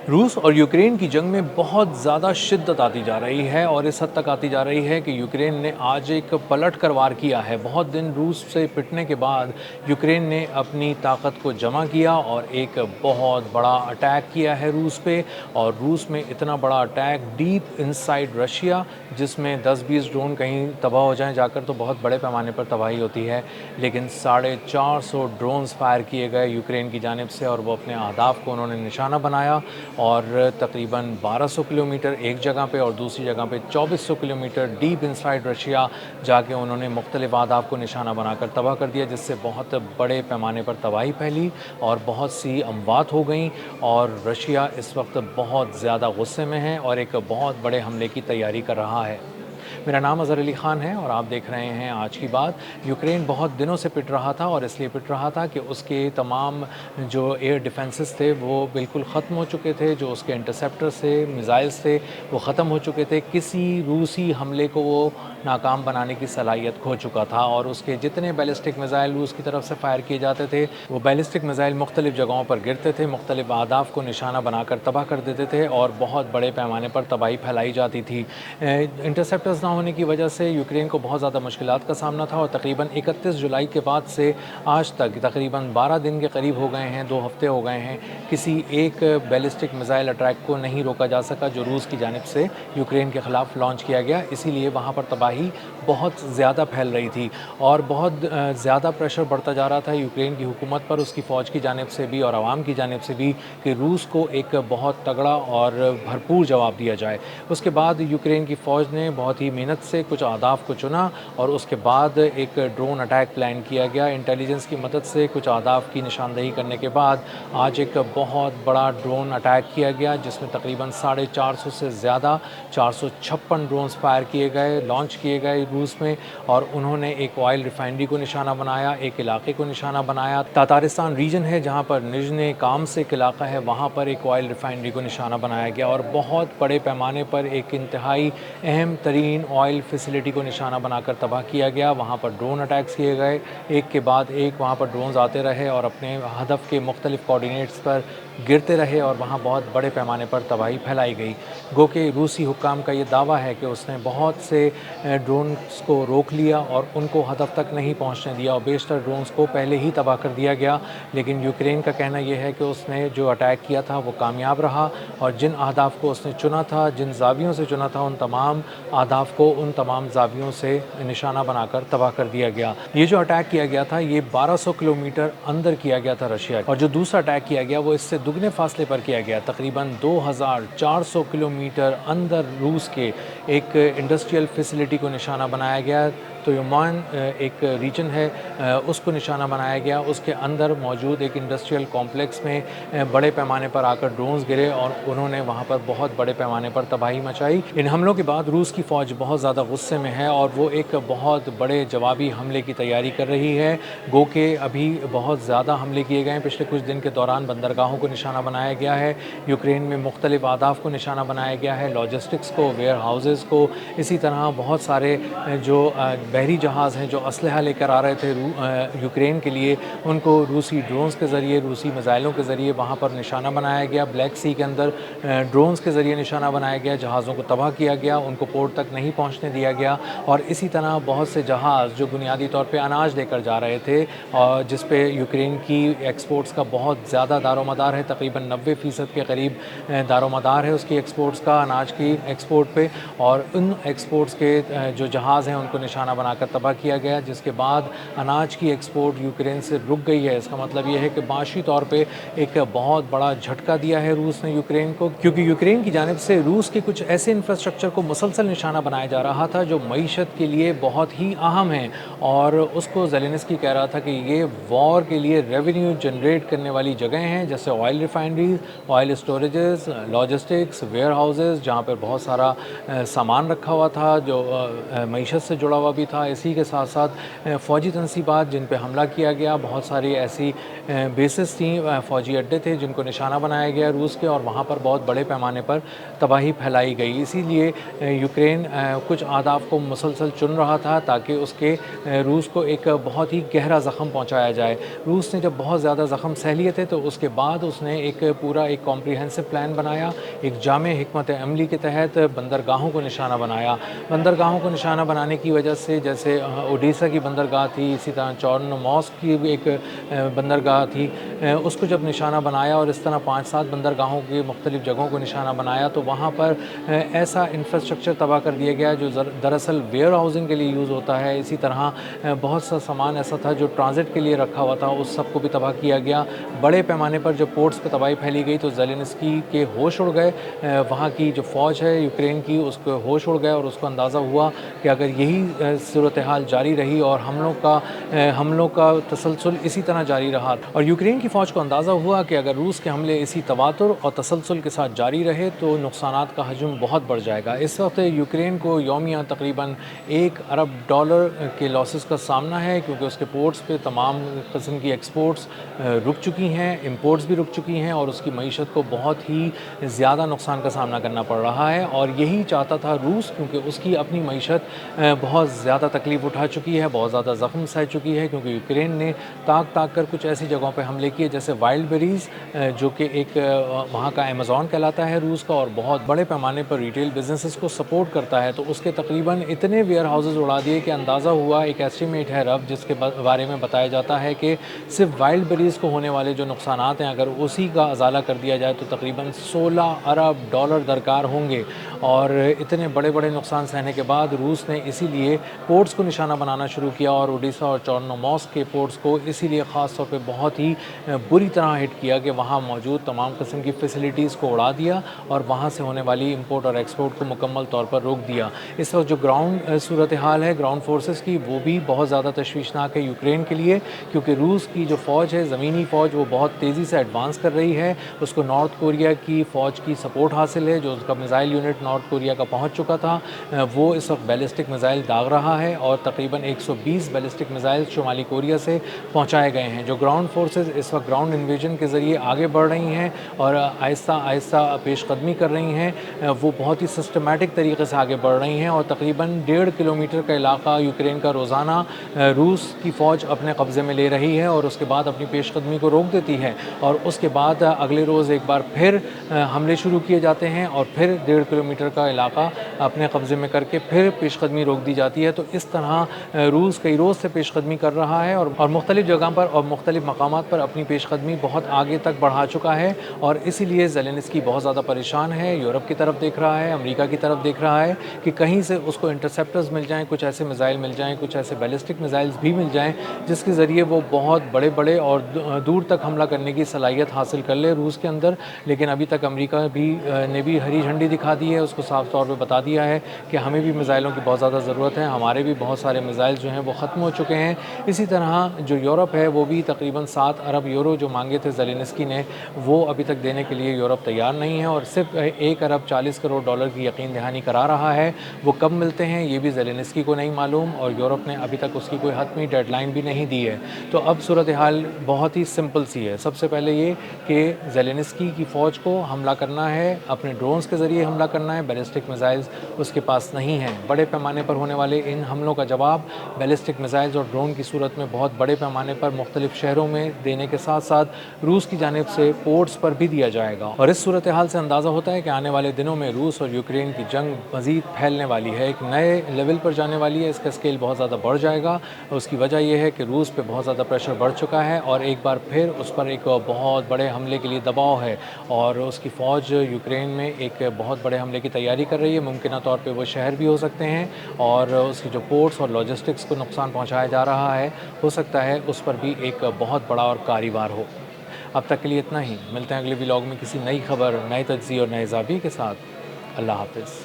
रूस और यूक्रेन की जंग में बहुत ज़्यादा शिद्दत आती जा रही है और इस हद तक आती जा रही है कि यूक्रेन ने आज एक पलट कर वार किया है। बहुत दिन रूस से पिटने के बाद यूक्रेन ने अपनी ताकत को जमा किया और एक बहुत बड़ा अटैक किया है रूस पे। और रूस में इतना बड़ा अटैक डीप इनसाइड रशिया, जिसमें 10-20 ड्रोन कहीं तबाह हो जाएं जाकर तो बहुत बड़े पैमाने पर तबाही होती है। लेकिन 450 ड्रोन्स फायर किए गए यूक्रेन की जानिब से और वो अपने अहदाफ को उन्होंने निशाना बनाया। और तकरीबन 1200 किलोमीटर एक जगह पे और दूसरी जगह पे 2400 किलोमीटर डीप इनसाइड रशिया जाके उन्होंने मुख्तलिफ अहदाफ को निशाना बनाकर तबाह कर दिया, जिससे बहुत बड़े पैमाने पर तबाही फैली और बहुत सी अमवात हो गई। और रशिया इस वक्त बहुत ज़्यादा गुस्से में है और एक बहुत बड़े हमले की तैयारी कर रहा है। मेरा नाम अज़हर अली ख़ान है और आप देख रहे हैं आज की बात। यूक्रेन बहुत दिनों से पिट रहा था और इसलिए पिट रहा था कि उसके तमाम जो एयर डिफेंसेस थे वो बिल्कुल ख़त्म हो चुके थे। जो उसके इंटरसेप्टर्स थे, मिसाइल्स थे, वो ख़त्म हो चुके थे। किसी रूसी हमले को वो नाकाम बनाने की सलाहियत खो चुका था और उसके जितने बैलिस्टिक मिसाइल रूस की तरफ से फ़ायर किए जाते थे, वो बैलिस्टिक मिसाइल मुख्तलिफ़ जगहों पर गिरते थे, मुख्तलिफ़ अहदाफ़ को निशाना बनाकर तबाह कर देते थे और बहुत बड़े पैमाने पर तबाही फैलाई जाती थी। इंटरसेप्टर्स ना होने की वजह से यूक्रेन को बहुत ज़्यादा मुश्किलात का सामना था और तकरीबन 31 जुलाई के बाद से आज तक तकरीबन 12 दिन के करीब हो गए हैं, 2 हफ्ते हो गए हैं, किसी एक बैलिस्टिक मिसाइल अटैक को नहीं रोका जा सका जो रूस की जानिब से यूक्रेन के ख़िलाफ़ लॉन्च किया गया। इसीलिए वहाँ पर तबाही बहुत ज़्यादा फैल रही थी और बहुत ज़्यादा प्रेशर बढ़ता जा रहा था यूक्रेन की हुकूमत पर, उसकी फ़ौज की जानिब से भी और आवाम की जानिब से भी, कि रूस को एक बहुत तगड़ा और भरपूर जवाब दिया जाए। उसके बाद यूक्रेन की फ़ौज ने बहुत ही मेहनत से कुछ अहदाफ़ को चुना और उसके बाद एक ड्रोन अटैक प्लान किया गया। इंटेलिजेंस की मदद से कुछ अहदाफ़ की निशानदेही करने के बाद आज एक बहुत बड़ा ड्रोन अटैक किया गया, जिसमें तकरीबन 450 से ज़्यादा 456 ड्रोन्स फायर किए गए, लॉन्च किए गए रूस में। और उन्होंने एक ऑयल रिफाइनरी को निशाना बनाया, एक इलाके को निशाना बनाया। तातारिस्तान रीजन है जहाँ पर निजने काम से एक इलाका है, वहाँ पर एक ऑयल रिफाइनरी को निशाना बनाया गया और बहुत बड़े पैमाने पर एक इंतहाई अहम तरीन ऑयल फैसिलिटी को निशाना बनाकर तबाह किया गया। वहाँ पर ड्रोन अटैक्स किए गए, एक के बाद एक वहाँ पर ड्रोन्स आते रहे और अपने हदफ के मुख्तलिफ कोऑर्डिनेट्स पर गिरते रहे और वहाँ बहुत बड़े पैमाने पर तबाही फैलाई गई। गो कि रूसी हुक्काम का ये दावा है कि उसने बहुत से ड्रोन्स को रोक लिया और उनको हदफ तक नहीं पहुँचने दिया और बेशतर ड्रोन्स को पहले ही तबाह कर दिया गया। लेकिन यूक्रेन का कहना यह है कि उसने जो अटैक किया था वो कामयाब रहा और जिन अहदाफ़ को उसने चुना था, जिन ज़ावियों से चुना था, उन तमाम अहदाफ़ को उन तमाम ज़ावियों से निशाना बनाकर तबाह कर दिया गया। ये जो अटैक किया गया था ये 1200 किलोमीटर अंदर किया गया था रशिया, और जो दूसरा अटैक किया गया वो इससे दुगने फासले पर किया गया, तकरीबन 2400 किलोमीटर अंदर रूस के एक इंडस्ट्रियल फैसिलिटी को निशाना बनाया गया। तो युमान एक रीजन है, उसको निशाना बनाया गया। उसके अंदर मौजूद एक इंडस्ट्रियल कॉम्प्लेक्स में बड़े पैमाने पर आकर ड्रोन्स गिरे और उन्होंने वहाँ पर बहुत बड़े पैमाने पर तबाही मचाई। इन हमलों के बाद रूस की फ़ौज बहुत ज़्यादा गुस्से में है और वो एक बहुत बड़े जवाबी हमले की तैयारी कर रही है। गो के अभी बहुत ज़्यादा हमले किए गए हैं। पिछले कुछ दिन के दौरान बंदरगाहों को निशाना बनाया गया है, यूक्रेन में मुख्तलिफ अहदाफ़ को निशाना बनाया गया है, लॉजिस्टिक्स को, वेयर हाउसेज़ को। इसी तरह बहुत सारे जो बहरी जहाज़ हैं जो असलहा लेकर आ रहे थे यूक्रेन के लिए, उनको रूसी ड्रोन्स के ज़रिए, रूसी मिसाइलों के ज़रिए वहाँ पर निशाना बनाया गया। ब्लैक सी के अंदर ड्रोन्स के ज़रिए निशाना बनाया गया, जहाज़ों को तबाह किया गया, उनको पोर्ट तक नहीं पहुँचने दिया गया। और इसी तरह बहुत से जहाज़ जो बुनियादी तौर पर अनाज लेकर जा रहे थे और जिस पे यूक्रेन की एक्सपोर्ट्स का बहुत ज़्यादा दारोमदार है, तकरीबन 90% के करीब दारोमदार है उसकी एक्सपोर्ट्स का, अनाज की एक्सपोर्ट पे। और उन एक्सपोर्ट्स के जो जहाज़ हैं उनको निशाना बनाकर तबाह किया गया, जिसके बाद अनाज की एक्सपोर्ट यूक्रेन से रुक गई है। इसका मतलब ये है कि माशी तौर पे एक बहुत बड़ा झटका दिया है रूस ने यूक्रेन को, क्योंकि यूक्रेन की जानिब से रूस के कुछ ऐसे इंफ्रास्ट्रक्चर को मुसलसल निशाना बनाया जा रहा था जो मईशत के लिए बहुत ही अहम है। और उसको ज़ेलेंस्की कह रहा था कि ये वॉर के लिए रेवेन्यू जनरेट करने वाली जगह हैं, जैसे oil refineries, oil storages, logistics, warehouses, जहाँ पर बहुत सारा सामान रखा हुआ था जो मईशत से जुड़ा हुआ भी भी था। इसी के साथ-साथ फ़ौजी तनसीबात जिन पे हमला किया गया, बहुत सारी ऐसी बेसेस थी, फ़ौजी अड्डे थे जिनको निशाना बनाया गया रूस के, और वहाँ पर बहुत बड़े पैमाने पर तबाही फैलाई गई। इसीलिए यूक्रेन कुछ अहदाफ़ को मुसलसल चुन रहा था ताकि उसके रूस को एक बहुत ही गहरा ज़ख़म पहुँचाया जाए। रूस ने जब बहुत ज़्यादा ज़ख़म सह लिए थे तो उसके बाद उसने एक कॉम्प्रिहेंसिव प्लान बनाया, एक जामे हिकमत अमली के तहत बंदरगाहों को निशाना बनाया। बंदरगाहों को निशाना बनाने की वजह से जैसे ओडिशा की बंदरगाह थी, इसी तरह चॉर्नमॉर्स्क की भी एक बंदरगाह थी, उसको जब निशाना बनाया और इस तरह 5-7 बंदरगाहों की मुख्तलिफ़ जगहों को निशाना बनाया तो वहाँ पर ऐसा इंफ्रास्ट्रक्चर तबाह कर दिया गया जो दरअसल वेयर हाउसिंग के लिए यूज़ होता है। इसी तरह बहुत सा सामान ऐसा था जो ट्रांज़िट के लिए रखा हुआ था, उस सब को भी तबाह किया गया। बड़े पैमाने पर जब पोर्ट्स पे तबाही फैली गई तो ज़ेलेंस्की के होश उड़ गए। वहाँ की जो फ़ौज है यूक्रेन की, उसके होश उड़ गए और उसको अंदाज़ा हुआ कि अगर यही सूरत हाल जारी रही और हमलों का तसलसल इसी तरह जारी रहा, और यूक्रेन की फ़ौज को अंदाज़ा हुआ कि अगर रूस के हमले इसी तवातुर और तसलसल के साथ जारी रहे तो नुकसानात का हजम बहुत बढ़ जाएगा। इस वक्त यूक्रेन को यौमिया तकरीबन $1 अरब के लॉसेस का सामना है, क्योंकि उसके पोर्ट्स पे तमाम किस्म की एक्सपोर्ट्स रुक चुकी हैं, इंपोर्ट्स भी रुक चुकी हैं, और उसकी मईशत को बहुत ही ज़्यादा नुकसान का सामना करना पड़ रहा है। और यही चाहता था रूस, क्योंकि उसकी अपनी मईशत बहुत ज़्यादा तकलीफ़ उठा चुकी है, बहुत ज़्यादा ज़ख्म सह चुकी है, क्योंकि यूक्रेन ने ताक कर कुछ ऐसी जगहों पे हमले किए जैसे वाइल्ड बेरीज़, जो कि एक वहाँ का अमेज़न कहलाता है रूस का, और बहुत बड़े पैमाने पर रिटेल बिजनेसेस को सपोर्ट करता है। तो उसके तकरीबन इतने वेयर हाउसेस उड़ा दिए कि अंदाज़ा हुआ, एक एस्टिमेट है रफ जिसके बारे में बताया जाता है कि सिर्फ वाइल्ड बेरीज़ को होने वाले जो नुकसानात हैं, अगर उसी का अजाला कर दिया जाए तो तकरीबन $16 अरब दरकार होंगे। और इतने बड़े बड़े नुकसान सहने के बाद रूस ने इसीलिए पोर्ट्स को निशाना बनाना शुरू किया, और ओडिशा और चॉर्नमॉर्स्क के पोर्ट्स को इसीलिए ख़ास तौर पे बहुत ही बुरी तरह हिट किया कि वहाँ मौजूद तमाम किस्म की फ़ैसिलिटीज़ को उड़ा दिया और वहाँ से होने वाली इंपोर्ट और एक्सपोर्ट को मुकम्मल तौर पर रोक दिया। इस वक्त जो ग्राउंड सूरत हाल है ग्राउंड फोर्सेस की, वो भी बहुत ज़्यादा तशवीशनाक है यूक्रेन के लिए, क्योंकि रूस की जो फ़ौज है, ज़मीनी फ़ौज, वो बहुत तेज़ी से एडवांस कर रही है। उसको नॉर्थ कोरिया की फ़ौज की सपोर्ट हासिल है, जो उसका मिसाइल यूनिट नॉर्थ कोरिया का पहुँच चुका था, वो इस वक्त बैलिस्टिक मिसाइल दाग रहा है, और तकरीबन 120 बैलिस्टिक मिसाइल शुमाली कोरिया से पहुँचाए गए हैं। जो ग्राउंड फोर्सेस इस वक्त ग्राउंड इन्वेजन के ज़रिए आगे बढ़ रही हैं और आहिस्ता आहिस्ता पेशकदमी कर रही हैं, वो बहुत ही सिस्टमेटिक तरीके से आगे बढ़ रही हैं, और तकरीबन 1.5 किलोमीटर का इलाका यूक्रेन का रोज़ाना रूस की फ़ौज अपने कब्ज़े में ले रही है, और उसके बाद अपनी पेशकदमी को रोक देती है, और उसके बाद अगले रोज़ एक बार फिर हमले शुरू किए जाते हैं, और फिर 1.5 किलोमीटर का इलाका अपने कब्ज़े में करके फिर पेशकदमी रोक दी जाती है। तो इस तरह रूस कई रोज़ से पेशकदमी कर रहा है, और मुख्तलिफ़ जगह पर और मुख्तलिफ़ मकामात पर अपनी पेशकदमी बहुत आगे तक बढ़ा चुका है, और इसीलिए ज़ेलेंस्की बहुत ज़्यादा परेशान है, यूरोप की तरफ देख रहा है, अमेरिका की तरफ देख रहा है कि कहीं से उसको इंटरसेप्टर्स मिल जाएँ, कुछ ऐसे मिसाइल मिल जाएँ, कुछ ऐसे बैलिस्टिक मिसाइल्स भी मिल जाएँ जिसके ज़रिए वो बहुत बड़े बड़े और दूर तक हमला करने की सलाहियत हासिल कर ले रूस के अंदर। लेकिन अभी तक अमेरिका ने भी हरी झंडी दिखा दी है, उसको साफ तौर पे बता दिया है कि हमें भी मिसाइलों की बहुत ज़्यादा ज़रूरत है, हमारे भी बहुत सारे मिसाइल जो हैं वो ख़त्म हो चुके हैं। इसी तरह जो यूरोप है वो भी तकरीबन 7 अरब यूरो जो मांगे थे ज़ेलेंस्की ने, वो अभी तक देने के लिए यूरोप तैयार नहीं है, और सिर्फ $1 अरब 40 करोड़ की यकीन दहानी करा रहा है। वो कब मिलते हैं ये भी ज़ेलेंस्की को नहीं मालूम, और यूरोप ने अभी तक उसकी कोई हतमी डेडलाइन भी नहीं दी है। तो अब सूरत हाल बहुत ही सिंपल सी है। सबसे पहले ये कि ज़ेलेंस्की की फ़ौज को हमला करना है, अपने ड्रोन्स के ज़रिए हमला करना है, बैलिस्टिक मिसाइल्स उसके पास नहीं हैं। बड़े पैमाने पर होने वाले इन हमलों का जवाब बैलिस्टिक मिसाइल्स और ड्रोन की सूरत में बहुत बड़े पैमाने पर मुख्तलिफ़ शहरों में देने के साथ साथ रूस की जानिब से पोर्ट्स पर भी दिया जाएगा। और इस सूरत हाल से अंदाज़ा होता है कि आने वाले दिनों में रूस और यूक्रेन की जंग मज़ीद फैलने वाली है, एक नए लेवल पर जाने वाली है, इसका स्केल बहुत ज़्यादा बढ़ जाएगा। उसकी वजह यह है कि रूस पे बहुत ज़्यादा प्रेशर बढ़ चुका है, और एक बार फिर उस पर एक बहुत बड़े हमले के लिए दबाव है, और उसकी फ़ौज यूक्रेन में एक बहुत बड़े हमले की तैयारी कर रही है। मुमकिन तौर पे वो शहर भी हो सकते हैं, और उसकी जो पोर्ट्स और लॉजिस्टिक्स को नुकसान पहुंचाया जा रहा है, हो सकता है उस पर भी एक बहुत बड़ा और कारी वार हो। अब तक के लिए इतना ही। मिलते हैं अगले व्लॉग में किसी नई खबर, नए तज्ज़िये और नए ज़ाविये के साथ। अल्लाह हाफ़िज़।